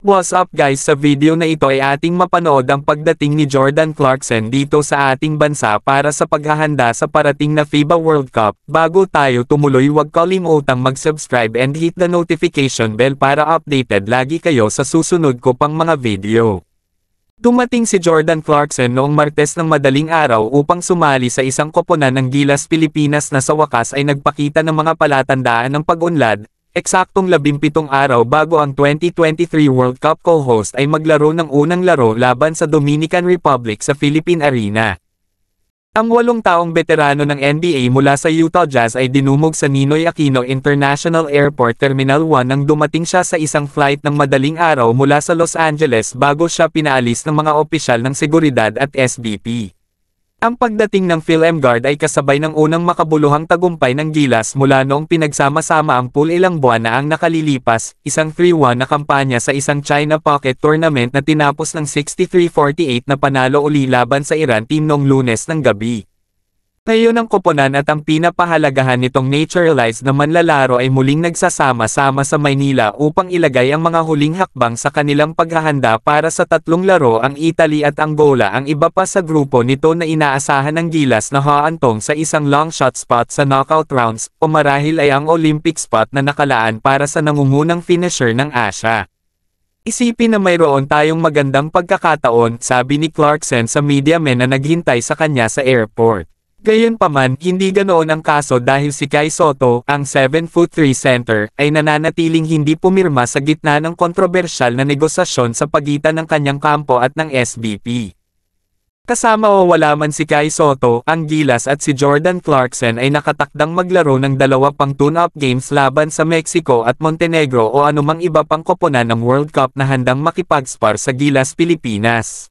What's up guys, sa video na ito ay ating mapanood ang pagdating ni Jordan Clarkson dito sa ating bansa para sa paghahanda sa parating na FIBA World Cup. Bago tayo tumuloy, huwag kalimutang mag-subscribe and hit the notification bell para updated lagi kayo sa susunod ko pang mga video. Dumating si Jordan Clarkson noong Martes ng madaling araw upang sumali sa isang koponan ng Gilas Pilipinas na sa wakas ay nagpakita ng mga palatandaan ng pag-unlad. Eksaktong 17 araw bago ang 2023 World Cup co-host ay maglaro ng unang laro laban sa Dominican Republic sa Philippine Arena. Ang 8 taong veterano ng NBA mula sa Utah Jazz ay dinumog sa Ninoy Aquino International Airport Terminal 1 nang dumating siya sa isang flight ng madaling araw mula sa Los Angeles bago siya pinaalis ng mga opisyal ng seguridad at SBP. Ang pagdating ng PhilMGuard ay kasabay ng unang makabuluhang tagumpay ng Gilas mula noong pinagsama-sama ang pool ilang buwan na ang nakalilipas, isang 3-1 na kampanya sa isang China Pocket Tournament na tinapos ng 63-48 na panalo uli laban sa Iran team noong Lunes ng gabi. Ngayon ang koponan at ang pinapahalagahan nitong naturalized na manlalaro ay muling nagsasama-sama sa Maynila upang ilagay ang mga huling hakbang sa kanilang paghahanda para sa 3 laro. Ang Italy at Angola ang iba pa sa grupo nito na inaasahan ng Gilas na haantong sa isang long shot spot sa knockout rounds o marahil ay ang Olympic spot na nakalaan para sa nangungunang finisher ng Asia. Isipin na mayroon tayong magandang pagkakataon, sabi ni Clarkson sa media men na naghintay sa kanya sa airport. Gayunpaman, hindi ganoon ang kaso dahil si Kai Sotto, ang 7'3" center, ay nananatiling hindi pumirma sa gitna ng kontrobersyal na negosasyon sa pagitan ng kanyang kampo at ng SBP. Kasama o wala man si Kai Sotto, ang Gilas at si Jordan Clarkson ay nakatakdang maglaro ng 2 pang tune-up games laban sa Mexico at Montenegro o anumang iba pang koponan ng World Cup na handang makipagspar sa Gilas Pilipinas.